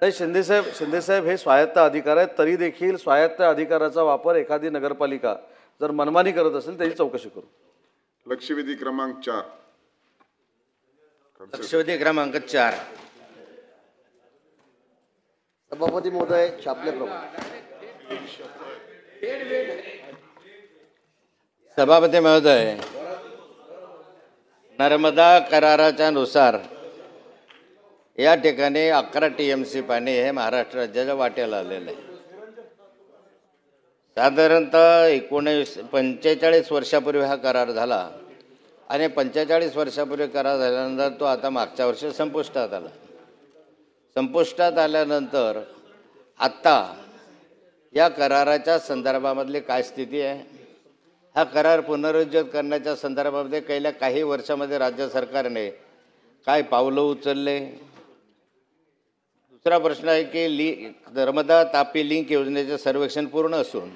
नाही, शिंदेसाहेब हे स्वायत्त अधिकार आहेत, तरी देखील स्वायत्त अधिकाराचा वापर एखादी नगरपालिका जर मनमानी करत असेल त्याची चौकशी करू. लक्षवेधी क्रमांक 4. लक्षवेधी क्रमांक 4. सभापती महोदय, छापल्याप्रमाणे. सभापती महोदय, नर्मदा कराराच्या नुसार या ठिकाणी 11 TMC पाणी हे महाराष्ट्र राज्याच्या वाट्याला आलेलं आहे. साधारणतः 45 वर्षापूर्वी हा करार झाला आणि 45 वर्षापूर्वी करार झाल्यानंतर तो आता मागच्या वर्षी संपुष्टात आला. संपुष्टात आल्यानंतर आत्ता या कराराच्या संदर्भामधली काय स्थिती आहे, हा करार पुनरुज्जीवित करण्याच्या संदर्भामध्ये गेल्या काही वर्षामध्ये राज्य सरकारने काय पावलं उचलले. दुसरा प्रश्न आहे की नर्मदा तापी लिंक योजनेचे सर्वेक्षण पूर्ण असून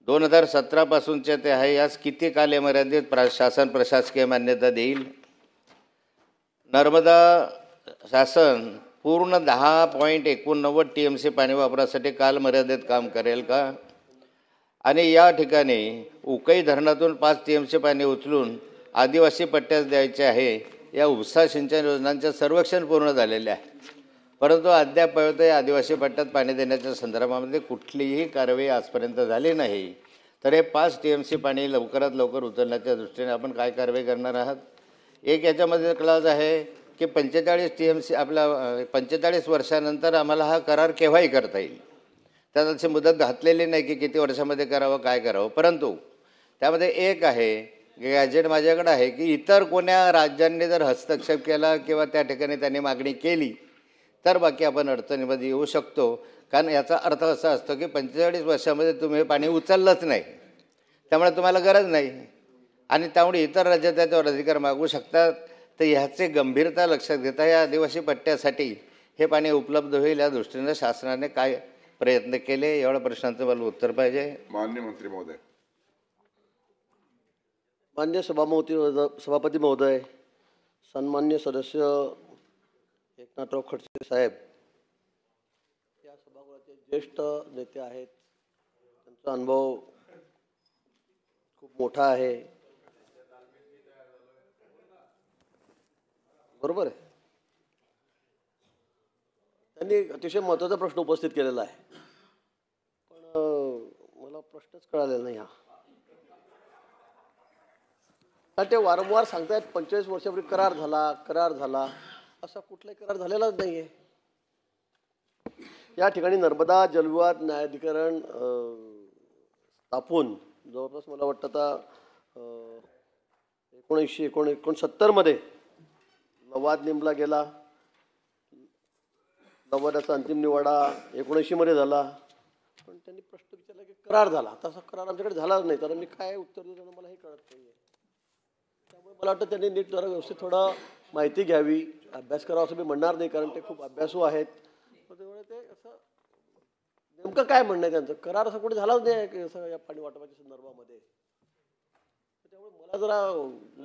2017 पासूनचे ते आहे. यास किती कालमर्यादित शासन प्रशासकीय मान्यता देईल. नर्मदा शासन पूर्ण 10.89 TMC पाणी वापरासाठी कालमर्यादित काम करेल का. आणि या ठिकाणी उकई धरणातून 5 TMC पाणी उचलून आदिवासी पट्ट्यास द्यायचे आहे. या उपसा सिंचन योजनांचे सर्वेक्षण पूर्ण झालेले आहे, परंतु अद्याप या आदिवासी पट्ट्यात पाणी देण्याच्या संदर्भामध्ये कुठलीही कारवाई आजपर्यंत झाली नाही. तर हे 5 TMC पाणी लवकरात लवकर उचलण्याच्या दृष्टीने आपण काय कारवाई करणार आहात. एक याच्यामध्ये क्लॉज आहे की 45 TMC आपल्या 45 वर्षानंतर आम्हाला हा करार केव्हाही करता येईल. त्यात अशी मुदत घातलेली नाही की किती वर्षामध्ये करावं काय करावं. परंतु त्यामध्ये एक आहे गॅजेट माझ्याकडे आहे की इतर कोण्या राज्यांनी जर हस्तक्षेप केला किंवा त्या ठिकाणी त्यांनी मागणी केली तर बाकी आपण अडचणीमध्ये येऊ शकतो. कारण याचा अर्थ असा असतो की 45 वर्षामध्ये तुम्ही हे पाणी उचललंच नाही, त्यामुळे तुम्हाला गरज नाही आणि त्यामुळे इतर राज्य त्याच्यावर अधिकार मागू शकतात. तर ह्याचे गंभीरता लक्षात घेता या आदिवासी पट्ट्यासाठी हे पाणी उपलब्ध होईल या दृष्टीने शासनाने काय प्रयत्न केले, एवढ्या प्रश्नांचं मला उत्तर पाहिजे. माननीय मंत्री महोदय. मान्य सभापती महोदय, सन्मान्य सदस्य एकनाथराव खडसे साहेब या सभागृहाचे ज्येष्ठ नेते आहेत. त्यांचा अनुभव खूप मोठा आहे. बरोबर आहे. त्यांनी अतिशय महत्त्वाचा प्रश्न उपस्थित केलेला आहे, पण मला प्रश्नच कळालेला नाही हा. कारण ते वारंवार सांगतायत 45 वर्षापूर्वी करार झाला असा कुठलाही करार झालेलाच नाही आहे. या ठिकाणी नर्मदा जलविवाद न्यायाधिकरण स्थापून जवळपास मला वाटतं आता 1969 लवाद नेमला गेला. लवादाचा अंतिम निवाडा 1980 झाला. पण त्यांनी प्रश्न विचारला की करार झाला, तसा करार आमच्याकडे झालाच नाही. तर मी काय उत्तर देतो मला हे कळत नाही आहे. त्यामुळे मला वाटतं त्यांनी नीट जरा व्यवस्थित थोडं माहिती घ्यावी, अभ्यास करावा असं मी म्हणणार नाही, कारण ते खूप अभ्यासू आहेत. त्यामुळे ते असं नेमकं काय म्हणणं आहे त्यांचं, करार असं कुठे झालाच नाही की असं या पाणी वाटपाच्या संदर्भामध्ये. त्यामुळे मला जरा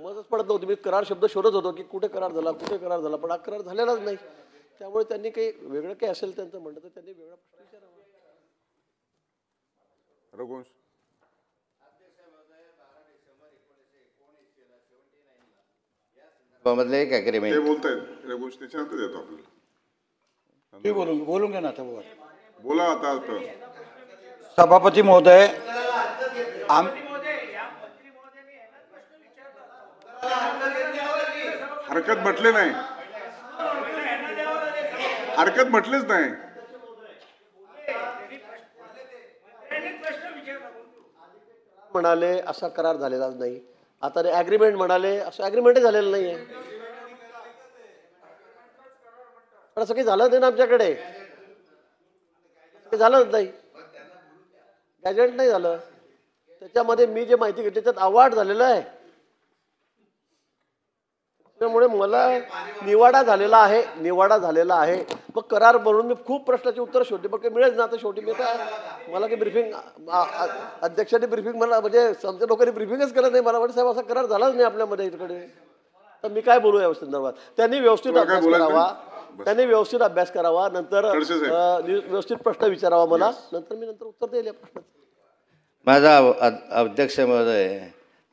मजच पडत नव्हती. मी करार शब्द शोधत होतो की कुठे करार झाला, पण हा करार झालेलाच नाही. त्यामुळे त्यांनी काही वेगळं काही असेल त्यांचं म्हणणं तर त्यांनी वेगळा प्रश्न विचारावा. रघुवंश. मधलं एक ॲग्रीमेंट ते बोलतायत रघुवंश, त्याच्यानंतर देतो आपल्याला. बोलून घ्या ना आता. बोला आता. सभापती महोदय, हरकत म्हटले नाही, हरकत म्हटलेच नाही. म्हणाले असा करार झालेलाच नाही. आता ते ॲग्रीमेंट म्हणाले, असं ॲग्रीमेंटही झालेलं नाही आहे. पण असं काही झालं नाही ना आमच्याकडे, झालंच नाही. गॅजेट नाही झालं. त्याच्यामध्ये मी जे माहिती घेतली त्यात अवार्ड झालेलं आहे. त्यामुळे मला निवाडा झालेला आहे. मग करार म्हणून मी खूप प्रश्नाची उत्तर शोधली, पण काही मिळेल ना. तर शेवटी मी काय, मला काही ब्रिफिंग अध्यक्षांनी ब्रिफिंग मला म्हणजे आमच्या लोकांनी ब्रिफिंगच केलं नाही. मला वाटतं साहेब असा करार झालाच नाही आपल्यामध्ये इकडे. तर मी काय बोलू या संदर्भात. त्यांनी व्यवस्थित अभ्यास करावा. त्यांनी व्यवस्थित अभ्यास करावा, नंतर खडसे साहेब. व्यवस्थित प्रश्न विचारावा मला, नंतर मी उत्तर देईल या प्रश्नाचं. माझा अध्यक्ष महोदय,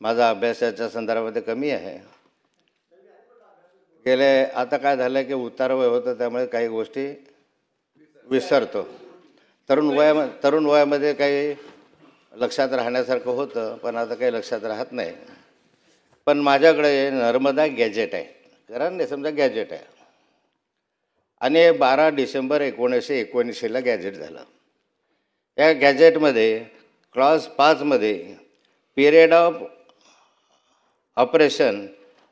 माझा अभ्यासाच्या संदर्भामध्ये कमी आहे. गेले आता काय झालं की उतारवय होतं, त्यामुळे काही गोष्टी विसरतो. तरुण वयामध्ये काही लक्षात राहण्यासारखं होतं, पण आता काही लक्षात राहत नाही. पण माझ्याकडे नर्मदा गॅजेट आहे, कारण नाही समजा गॅजेट आहे, आणि 12 डिसेंबर 1979ला गॅजेट झालं. या गॅजेटमध्ये क्लॉज 5 मध्ये period of operation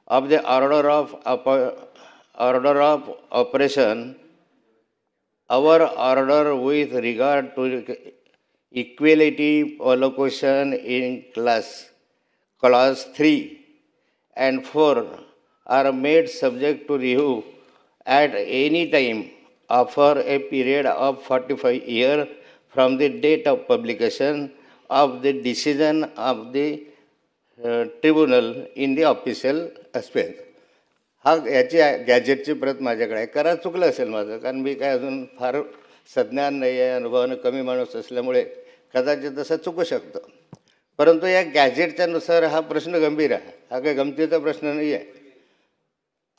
of the order of operation our order with regard to equality allocation in clause 3 and 4 are made subject to review at any time for a period of 45 years from the date of publication of the decision of the tribunal in the official expense. हा याची गॅजेटची प्रत माझ्याकडे आहे. करा चुकलं असेल माझं, कारण मी काय अजून फार सज्ञान नाही आहे, अनुभवानं कमी माणूस असल्यामुळे कदाचित तसं चुकू शकतं. परंतु या गॅजेटच्या नुसार हा प्रश्न गंभीर आहे, हा काही गमतीचा प्रश्न नाही आहे.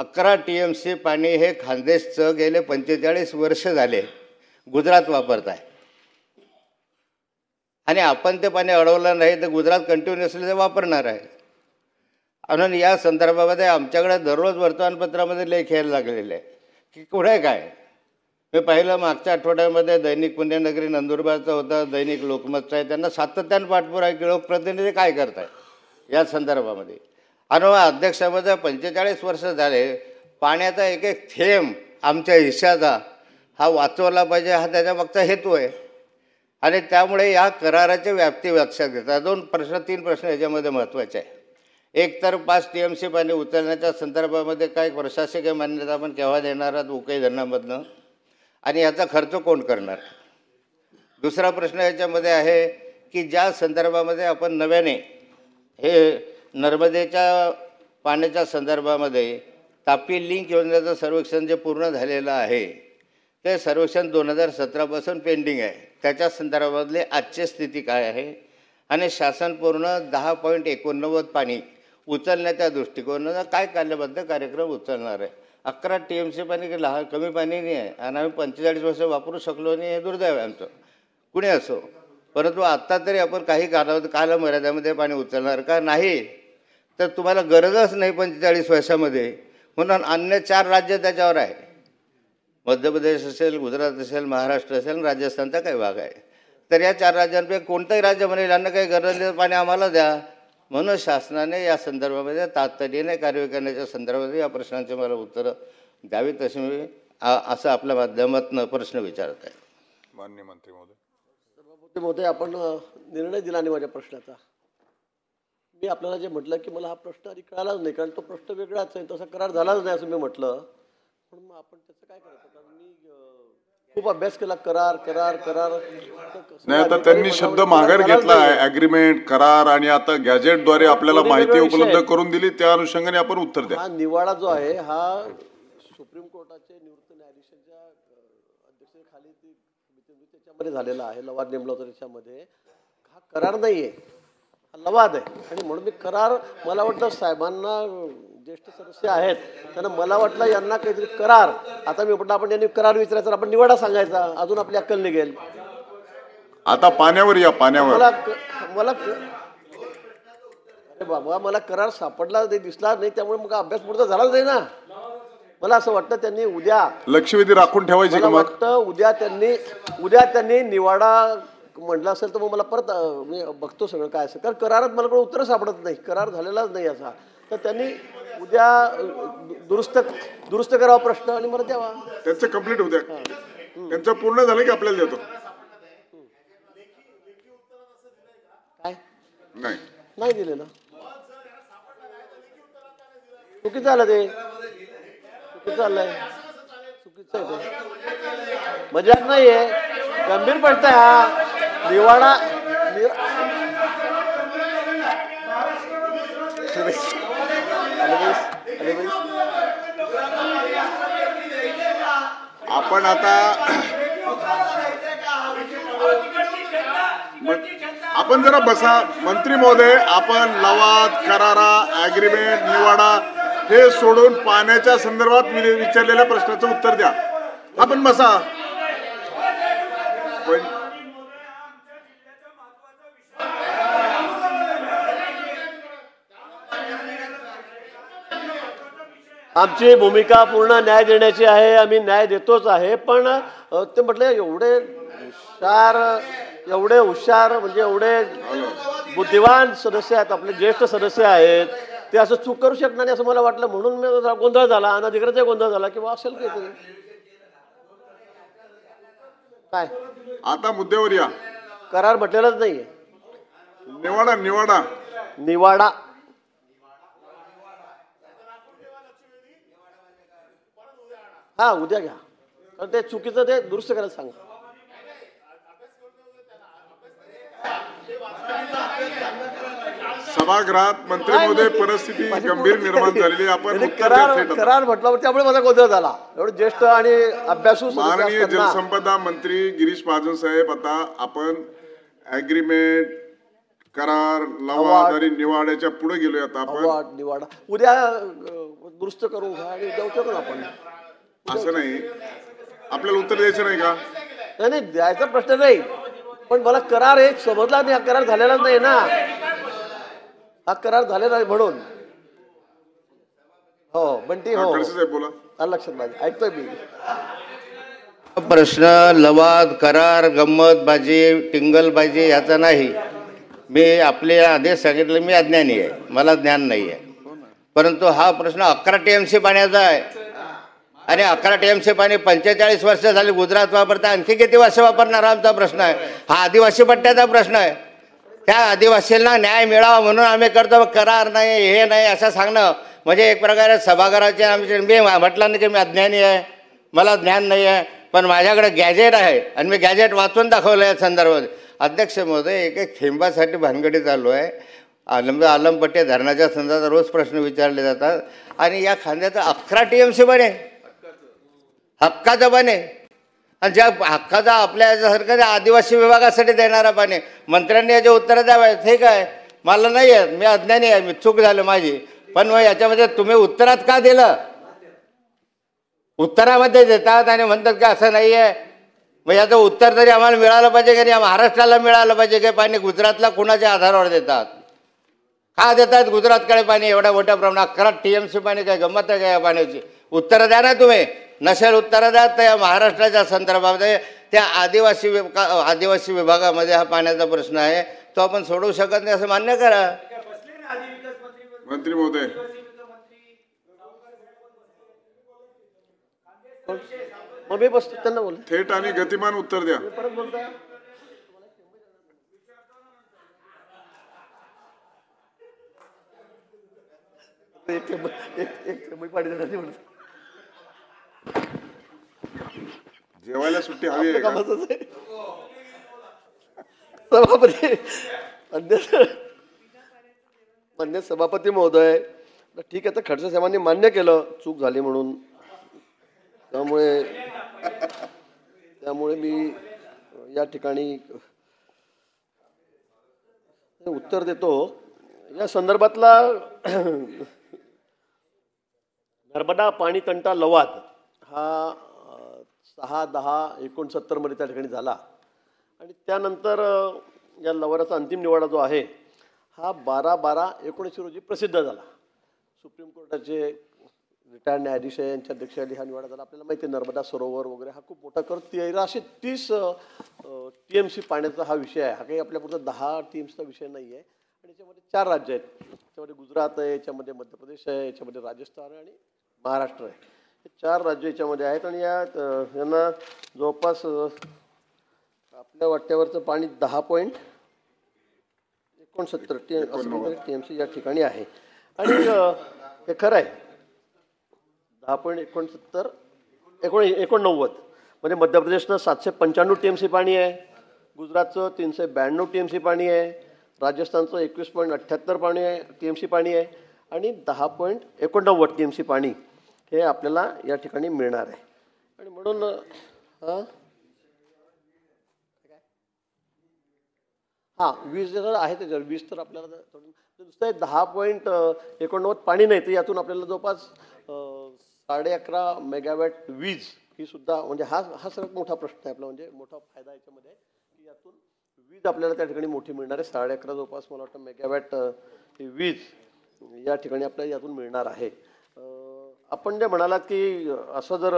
11 TMC पाणी हे खानदेशचं गेले 45 वर्ष झाले गुजरात वापरत आहे, आणि आपण ते पाणी अडवलं नाही तर गुजरात कंटिन्युअसली ते वापरणार आहे. म्हणून या संदर्भामध्ये आमच्याकडे दररोज वर्तमानपत्रामध्ये लेख यायला लागलेले आहे की कुठे काय. मी पाहिलं मागच्या आठवड्यामध्ये दैनिक पुण्यनगरी नंदुरबारचा होता, दैनिक लोकमतचा आहे, त्यांना सातत्यानं पाठपुरावा आहे की लोकप्रतिनिधी काय करत आहे या संदर्भामध्ये. आणि अध्यक्षामध्ये 45 वर्ष झाले पाण्याचा एक एक थेंब आमच्या हिश्श्याचा हा वाचवला पाहिजे, हा त्याच्या मागचा हेतू आहे. आणि त्यामुळे या कराराची व्याप्ती लक्षात घेतात 3 प्रश्न याच्यामध्ये महत्त्वाचे आहे. एक तर 5 TMC पाणी उचलण्याच्या संदर्भामध्ये काय प्रशासकीय मान्यता आपण केव्हा देणार आहात उकई धरणामधनं, आणि याचा खर्च कोण करणार. दुसरा प्रश्न याच्यामध्ये आहे की ज्या संदर्भामध्ये आपण नव्याने हे नर्मदेच्या पाण्याच्या संदर्भामध्ये तापी लिंक योजनेचं सर्वेक्षण जे पूर्ण झालेलं आहे ते सर्वेक्षण 2017पासून पेंडिंग आहे. त्याच्या संदर्भातली आजची स्थिती काय आहे, आणि शासन पूर्ण 10.89 पाणी उचलण्याच्या दृष्टिकोनानं काय कालबद्ध कार्यक्रम उचलणार आहे. 11 TMC पाणी कमी पाणी नाही आहे, आणि आम्ही 45 वर्ष वापरू शकलो नाही, हे दुर्दैव आहे आमचं, कुणी असो. परंतु आत्ता तरी आपण काही कालमर्यादेमध्ये पाणी उचलणार का नाही, तर तुम्हाला गरजच नाही 45 वर्षामध्ये. म्हणून अन्य 4 राज्य त्याच्यावर आहे, मध्य प्रदेश असेल, गुजरात असेल, महाराष्ट्र असेल, राजस्थानचा काही भाग आहे. तर या 4 राज्यांपैकी कोणतंही राज्य म्हणेल यांना काही गरज नाही पाणी आम्हाला द्या. म्हणून शासनाने या संदर्भामध्ये तातडीने कार्यवाही करण्याच्या संदर्भात या प्रश्नांची मला उत्तरं द्यावी, तशी मी असं आपल्या माध्यमातून प्रश्न विचारत आहे. माननीय मंत्री महोदय. सभापती महोदय, आपण निर्णय दिला नाही माझ्या प्रश्नाचा. मी आपल्याला जे म्हटलं की मला हा प्रश्न आधी कळालाच नाही, कारण तो प्रश्न वेगळाच आहे, तसा करार झालाच नाही असं मी म्हटलं. म्हणून मग आपण त्याचं काय करायचं, कारण मी खूप अभ्यास केला. करार करार करार नाही, आता त्यांनी शब्द माघार घेतला आहे, ॲग्रीमेंट, करार, आणि आता गॅजेटद्वारे आपल्याला माहिती उपलब्ध करून दिली, त्या अनुषंगाने आपण उत्तर द्या. हा निवाडा जो आहे हा सुप्रीम कोर्टाचे निवृत्त न्यायाधीशांच्या अध्यक्षतेखाली ती त्याच्यामध्ये झालेला आहे, लवाद नेमला होता त्याच्यामध्ये. हा करार नाही आहे, हा लवाद आहे. आणि म्हणून मी करार, मला वाटतं साहेबांना ज्येष्ठ सदस्य आहेत त्यांना मला वाटलं यांना काहीतरी करार. आता मी म्हटलं आपण यांनी करार विचारायचा, आपण निवाडा सांगायचा, अजून आपली अक्कल निघेल. आता पाण्यावर या, पाण्यावर. मला अरे बाबा, मला करार सापडला नाही, दिसला नाही, त्यामुळे मग अभ्यास पुढचा झालाच नाही ना. मला असं वाटतं त्यांनी उद्या लक्षवेधी राखून ठेवायची. मला वाटतं उद्या त्यांनी निवाडा म्हटलं असेल तर मग मला परत मी बघतो सगळं काय असेल, कारण करारात मला कोण उत्तर सापडत नाही, करार झालेलाच नाही असा. तर त्यांनी उद्या दुरुस्त करावा प्रश्न आणि मला द्यावा. त्यांचं कंप्लीट होत्या, त्यांचं पूर्ण झालं की आपल्याला देतो. काय नाही दिलेलं, चुकीचं झालं ते, चुकीचं झालंय, चुकीचं आहे ते, मजाक नाहीये, गंभीर प्रश्न आहे हा. निवाडा अरे आपण आता आपण जरा बसा. मंत्री महोदय, आपण लवाद, करारा, ॲग्रीमेंट, निवाडा हे सोडून पाण्याच्या संदर्भात विचारलेल्या प्रश्नाचं उत्तर द्या. आपण बसा. आमची भूमिका पूर्ण न्याय देण्याची आहे. आम्ही न्याय देतोच आहे. पण ते म्हटले एवढे हुशार म्हणजे एवढे बुद्धिवान सदस्य आहेत, आपले ज्येष्ठ सदस्य आहेत, ते असं चूक करू शकणार नाही असं मला वाटलं. म्हणून मी गोंधळ झाला, अनधिकृत गोंधळ झाला किंवा असेल काहीतरी. काय आता मुद्द्यावर या. करार म्हटलेलाच नाहीये. निवाडा निवाडा निवाडा हा उद्या घ्या, कारण ते चुकीचं ते दुरुस्त करायला सांगा. सभागृहात मंत्री महोदय, परिस्थिती गंभीर निर्माण झालेली. आपण करार म्हटलं, त्यामुळे माझा गोंधळ झाला. एवढं ज्येष्ठ आणि अभ्यासू माननीय जलसंपदा मंत्री गिरीश महाजन साहेब, आता आपण ॲग्रीमेंट, करार, लवाद आणि निवाड्याच्या पुढे गेलोय. आता आपण निवाडा उद्या दुरुस्त करू आणि उद्या करू आपण. असं नाही, आपल्याला उत्तर द्यायचं नाही का? नाही द्यायचा प्रश्न नाही, पण मला करार एक समजला नाही. हा करार झालेलाच नाही ना. हा करार झालेला आहे म्हणून. हो बंटी, हो बोला. लक्षात माझ्या, ऐकतोय मी. प्रश्न लवाद, करार, गंमतबाजी, टिंगलबाजी याचा नाही. मी आपले आदेश सांगितले, मी अज्ञानी आहे, मला ज्ञान नाही आहे. परंतु हा प्रश्न 11 TMC पाण्याचा आहे आणि 11 TMC पाणी 45 वर्ष झाली गुजरात वापरता, आणखी किती वर्ष वापरणार आमचा प्रश्न आहे. हा आदिवासी पट्ट्याचा प्रश्न आहे. त्या आदिवासींना न्याय मिळावा म्हणून आम्ही करतो. करार नाही, हे नाही असं सांगणं म्हणजे एक प्रकारे सभागृहाचे आमचे. मी म्हटलं नाही की मी अज्ञानी आहे, मला ज्ञान नाही आहे, पण माझ्याकडे गॅजेट आहे आणि मी गॅजेट वाचून दाखवलं या संदर्भात. अध्यक्ष महोदय, एक थेंबासाठी भानगडी चालू आहे. आलमपट्टी धरणाच्या संदर्भात रोज प्रश्न विचारले जातात आणि या खांद्याचं 11 TMC बने, हक्काचं बने. आणि ज्या हक्काचा आपल्या सरकार आदिवासी विभागासाठी देणारा पाणी, मंत्र्यांनी याचे उत्तरं द्यावे. ठीक आहे, मला नाही आहे, मी अज्ञानी आहे, मी चूक झालं माझी. पण मग याच्यामध्ये तुम्ही उत्तरात का दिलं? उत्तरामध्ये देतात आणि म्हणतात की असं नाही आहे. मग याचं उत्तर तरी आम्हाला मिळालं पाहिजे की नाही? महाराष्ट्राला मिळालं पाहिजे की पाणी गुजरातला कुणाच्या आधारावर देतात? का देतात गुजरातकडे पाणी एवढ्या मोठ्या प्रमाणात? 11 TMC पाणी काय गंमत आहे का या पाण्याची? उत्तरं द्या ना तुम्ही. नसेल उत्तरं द्या तर या महाराष्ट्राच्या संदर्भामध्ये त्या आदिवासी विभागामध्ये हा पाण्याचा प्रश्न आहे, तो आपण सोडवू शकत नाही असं मान्य करा. मंत्री महोदय, मग मी बसतो, त्यांना बोल. थेट आणि गतिमान उत्तर द्या. परत बोलता. जेवायला सुट्टी हवी आहे का? सभापती, मान्य सभापती महोदय, ठीक आहे, तर खडसे साहेबांनी मान्य केलं चूक झाली म्हणून. त्यामुळे मी या ठिकाणी उत्तर देतो. या संदर्भातला नर्मदा पाणी तंटा लवाद हा 6/10/69 मध्ये त्या ठिकाणी झाला आणि त्यानंतर या लवादाचा अंतिम निवाडा जो आहे हा 12/12/19 रोजी प्रसिद्ध झाला. सुप्रीम कोर्टाचे रिटायर्ड न्यायाधीश यांच्या अध्यक्षतेखाली हा निवाडा झाला. आपल्याला माहिती आहे नर्मदा सरोवर वगैरे हा खूप मोठा करून 1330 TMC पाण्याचा हा विषय आहे. हा काही आपल्यापुरता 10 TMCचा विषय नाही आहे. आणि याच्यामध्ये 4 राज्य आहेत. याच्यामध्ये गुजरात आहे, याच्यामध्ये मध्य प्रदेश आहे, याच्यामध्ये राजस्थान आणि महाराष्ट्र आहे. हे 4 राज्य याच्यामध्ये आहेत आणि यांना जवळपास आपल्या वाट्यावरचं पाणी 10.69 TMC या ठिकाणी आहे. आणि हे खरं आहे, 10.89 म्हणजे मध्य प्रदेशनं 795 TMC पाणी आहे, गुजरातचं 392 TMC पाणी आहे, राजस्थानचं 21.78 TMC पाणी आहे आणि 10.89 TMC पाणी हे आपल्याला या ठिकाणी मिळणार आहे. आणि म्हणून हां वीज जर आहे त्याच्यावर वीज तर आपल्याला नुसतं 10.89 पाणी नाही तर यातून आपल्याला जवळपास 11.5 मेगावॅट वीज ही सुद्धा म्हणजे हा सगळ्यात मोठा प्रश्न आहे आपला म्हणजे मोठा फायदा याच्यामध्ये की यातून वीज आपल्याला त्या ठिकाणी मोठी मिळणार आहे 11.5 जवळपास मला वाटतं मेगावॅट ही वीज या ठिकाणी आपल्याला यातून मिळणार आहे. आपण जे म्हणालात की असं जर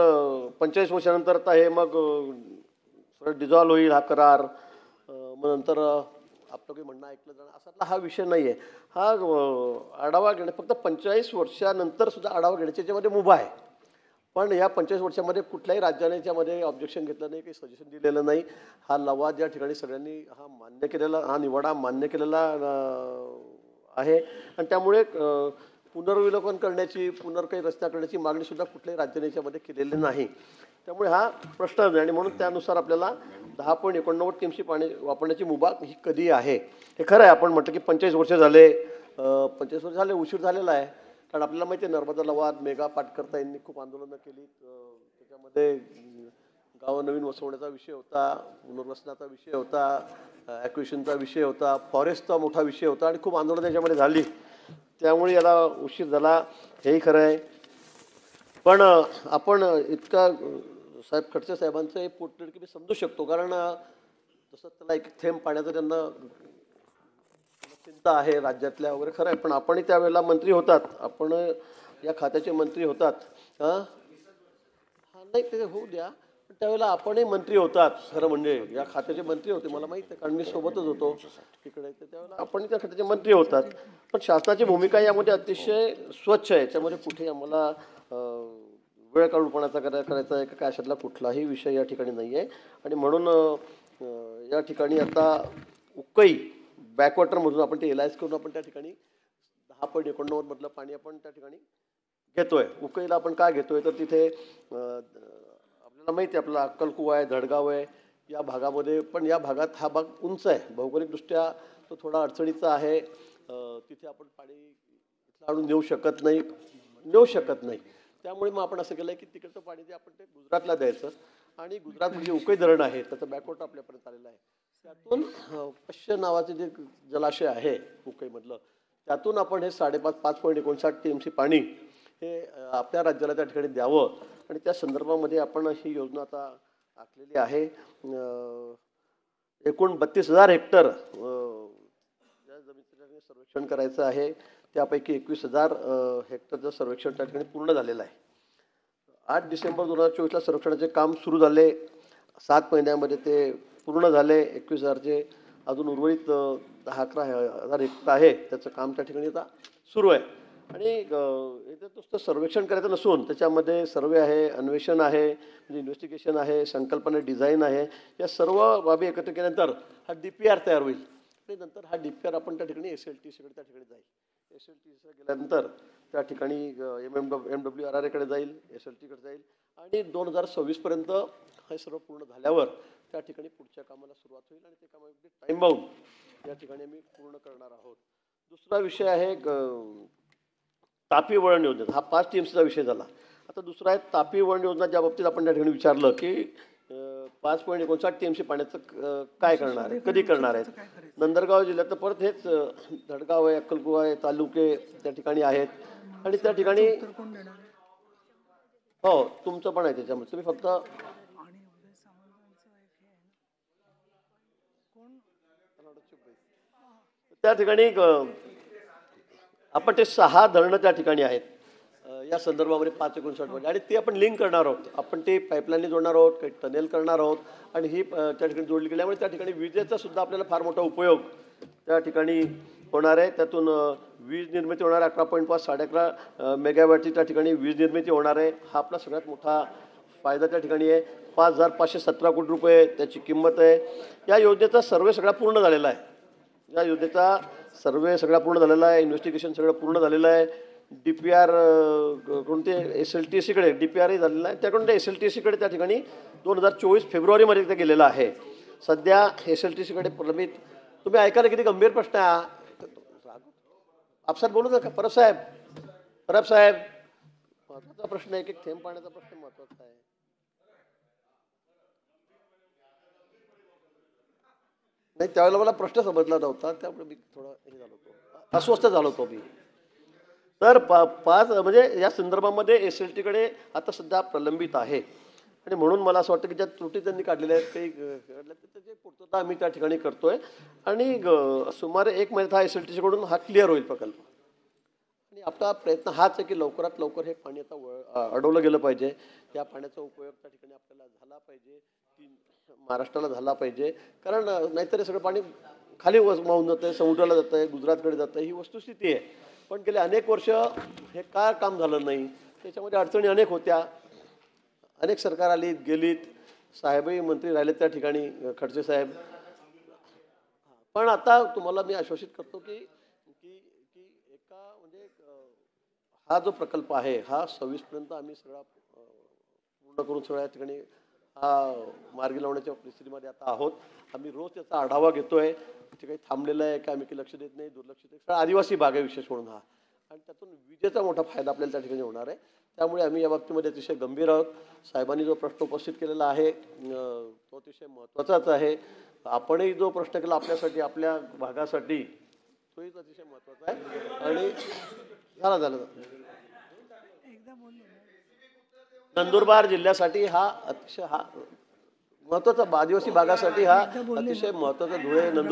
45 वर्षानंतर आता हे मग सगळं डिझॉल्व्ह होईल हा करार मग नंतर आपलं काही म्हणणं ऐकलं जाणार असा हा विषय नाही आहे. हा आढावा घेणे फक्त 45 वर्षानंतर सुद्धा आढावा घेण्याच्या याच्यामध्ये मुभा आहे. पण या 45 वर्षामध्ये कुठल्याही राज्याने याच्यामध्ये ऑब्जेक्शन घेतलं नाही काही सजेशन दिलेलं नाही. हा लवाद या ठिकाणी सगळ्यांनी हा मान्य केलेला हा निवाडा मान्य केलेला आहे आणि त्यामुळे पुनर्विलोकन करण्याची काही रचना करण्याची मागणी सुद्धा कुठल्याही राज्याने याच्यामध्ये केलेली नाही. त्यामुळे हा प्रश्न आहे आणि म्हणून त्यानुसार आपल्याला 10.89 टीएमसी पाणी वापरण्याची मुभा ही कधी आहे हे खरं आहे. आपण म्हटलं की 45 वर्ष झाले 45 वर्ष झाले उशीर झालेला आहे कारण आपल्याला माहिती आहे नर्मदा लवाद मेघा पाटकर्ता यांनी खूप आंदोलनं केली त्याच्यामध्ये गावं नवीन वसवण्याचा विषय होता पुनर्वसनाचा विषय होता ॲक्विशनचा विषय होता फॉरेस्टचा मोठा विषय होता आणि खूप आंदोलनं त्याच्यामध्ये झाली त्यामुळे याला उशीर झाला हेही खरं आहे. पण आपण इतका साहेब खडसे साहेबांचं हे पोटतिडकी मी समजू शकतो कारण तसं त्याला एक थेंब पाण्याचं त्यांना चिंता आहे राज्यातल्या वगैरे खरं आहे. पण आपणही त्यावेळेला मंत्री होतात आपण या खात्याचे मंत्री होतात हां नाही ते होऊ द्या पण त्यावेळेला आपणही मंत्री होतात खरं म्हणजे या खात्याचे मंत्री होते मला माहीत आहे कारण मी सोबतच होतो तिकडे तर त्यावेळेला आपणही त्या खात्याचे मंत्री होतात. पण शासनाची भूमिका यामध्ये अतिशय स्वच्छ आहे याच्यामध्ये कुठे आम्हाला वेळ काढूपणाचा करायचा आहे का काय अशातला कुठलाही विषय या ठिकाणी नाही आहे. आणि म्हणून या ठिकाणी आता उकई बॅकवॉटरमधून आपण ते एलाइज करून आपण त्या ठिकाणी 10.89 मधलं पाणी आपण त्या ठिकाणी घेतोय. उकईला आपण काय घेतोय तर तिथे आपल्याला माहिती आहे आपला अक्कलकुवा आहे धडगाव आहे या भागामध्ये पण या भागात हा भाग उंच आहे भौगोलिकदृष्ट्या तो थोडा अडचणीचा आहे. तिथे आपण पाणी इथलं आणून नेऊ शकत नाही त्यामुळे मग आपण असं केलं आहे की तिकडचं पाणी ते आपण ते गुजरातला द्यायचं आणि गुजरात म्हणजे उकई धरण आहे त्याचं बॅकवॉटर आपल्यापर्यंत आलेलं आहे त्यातून पश्य नावाचे जे जलाशय आहे उकईमधलं त्यातून आपण हे 5.59 टीएमसी पाणी हे आपल्या राज्याला त्या ठिकाणी द्यावं आणि त्या संदर्भामध्ये आपण ही योजना आता आखलेली आहे. एकूण 32,000 हेक्टर या जमिनीचं सर्वेक्षण करायचं आहे त्यापैकी 21,000 हेक्टरचं सर्वेक्षण त्या ठिकाणी पूर्ण झालेलं आहे. 8 डिसेंबर 2024ला सर्वेक्षणाचे काम सुरू झाले 7 महिन्यामध्ये ते पूर्ण झाले 21,000चे अजून उर्वरित 10-11,000 हेक्टर आहे त्याचं काम त्या ठिकाणी आता सुरू आहे. आणि याच्यात नुसतं सर्वेक्षण करायचं नसून त्याच्यामध्ये सर्वे आहे अन्वेषण आहे म्हणजे इन्व्हेस्टिगेशन आहे संकल्पना डिझाईन आहे या सर्व बाबी एकत्र केल्यानंतर हा DPR तयार होईल आणि नंतर हा DPR आपण त्या ठिकाणी SLTCकडे त्या ठिकाणी जाईल. SLTC गेल्यानंतर त्या ठिकाणी MWRRAकडे जाईल SLTकडे जाईल आणि 2026पर्यंत हे सर्व पूर्ण झाल्यावर त्या ठिकाणी पुढच्या कामाला सुरुवात होईल आणि ते काम टाईम बाउंड या ठिकाणी आम्ही पूर्ण करणार आहोत. दुसरा विषय आहे तापी वळण योजना हा 5 TMCचा विषय झाला. आता दुसरा आहे तापी वळण योजना ज्या बाबतीत आपण त्या ठिकाणी विचारलं की 5.59 TMC पाण्याचं काय करणार आहे कधी करणार आहेत. नंदरगाव जिल्ह्यात परत हेच धडगाव आहे अक्कलकुवा आहे तालुके त्या ठिकाणी आहेत आणि त्या ठिकाणी हो तुमचं पण आहे त्याच्यामध्ये तुम्ही फक्त त्या ठिकाणी आपण ते 6 धरणं त्या ठिकाणी आहेत या संदर्भामध्ये 5.59 मध्ये आणि ते आपण लिंक करणार आहोत आपण ते पाईपलाईनने जोडणार आहोत काही टनेल करणार आहोत आणि ही त्या ठिकाणी जोडली गेल्यामुळे त्या ठिकाणी विजेचा सुद्धा आपल्याला फार मोठा उपयोग त्या ठिकाणी होणार आहे. त्यातून वीज निर्मिती होणार आहे 11.5 11.5 मेगावॅटची त्या ठिकाणी वीज निर्मिती होणार आहे. हा आपला सगळ्यात मोठा फायदा त्या ठिकाणी आहे. 5,517 कोटी रुपये त्याची किंमत आहे. या योजनेचा सर्वे सगळा पूर्ण झालेला आहे. या योजनेचा सर्वे सगळा पूर्ण झालेला आहे इन्व्हेस्टिगेशन सगळं पूर्ण झालेलं आहे. DPR कोणते SLTCकडे DPRही झालेला आहे त्याकडून ते SLTCकडे त्या ठिकाणी 2024 फेब्रुवारीमध्ये ते गेलेलं आहे. सध्या SLTCकडे प्रलंबित तुम्ही ऐकायला किती गंभीर प्रश्न आहे आपसात बोलू नका परब साहेब महत्त्वाचा प्रश्न आहे की थेंब पाण्याचा प्रश्न महत्त्वाचा आहे. नाही, त्यावेळेला मला प्रश्न समजला नव्हता, त्यामुळे मी थोडा हे झालो होतो, अस्वस्थ झालो होतो मी. तर पाच म्हणजे या संदर्भामध्ये SLTकडे आता सध्या प्रलंबित आहे आणि म्हणून मला असं वाटतं की ज्या त्रुटी त्यांनी काढलेल्या आहेत काही त्याची पूर्तता आम्ही त्या ठिकाणी करतोय आणि सुमारे 1 महिन्यात हा SLTकडून हा क्लिअर होईल प्रकल्प. आणि आपला प्रयत्न हाच आहे की लवकरात लवकर हे पाणी आता अडवलं गेलं पाहिजे. या पाण्याचा उपयोग त्या ठिकाणी आपल्याला झाला पाहिजे, की महाराष्ट्राला झाला पाहिजे. कारण नाहीतर हे सगळं पाणी खाली वाहून जातं आहे, समुद्राला जातं आहे, गुजरातकडे जातं आहे, ही वस्तुस्थिती आहे. पण गेले अनेक वर्ष हे का काम झालं नाही, त्याच्यामध्ये अडचणी अनेक होत्या. अनेक सरकार आलीत गेलीत, साहेबही मंत्री राहिलेत त्या ठिकाणी, खडसे साहेब. पण आता तुम्हाला मी आश्वासित करतो की एका म्हणजे हा जो प्रकल्प आहे हा 26पर्यंत आम्ही सगळा पूर्ण करून सगळ्या ठिकाणी हा मार्गी लावण्याच्या परिस्थितीमध्ये आता आहोत. आम्ही रोज त्याचा आढावा घेतोय, तिथे काही थांबलेलं आहे का, आम्ही काही लक्ष देत नाही, दुर्लक्षित आहे. सगळा आदिवासी भाग आहे विशेष म्हणून हा, आणि त्यातून विजेचा मोठा फायदा आपल्याला त्या ठिकाणी होणार आहे. त्यामुळे आम्ही या बाबतीमध्ये अतिशय गंभीर आहोत. साहेबांनी जो प्रश्न उपस्थित केलेला आहे तो अतिशय महत्त्वाचाच आहे. आपणही जो प्रश्न केला आपल्यासाठी, आपल्या भागासाठी, तोही अतिशय महत्त्वाचा आहे. आणि झालं नंदुरबार जिल्ह्यासाठी हा अतिशय महत्त्वाचा, आदिवासी भागासाठी हा अतिशय महत्त्वाचा धुळे नंदुरबार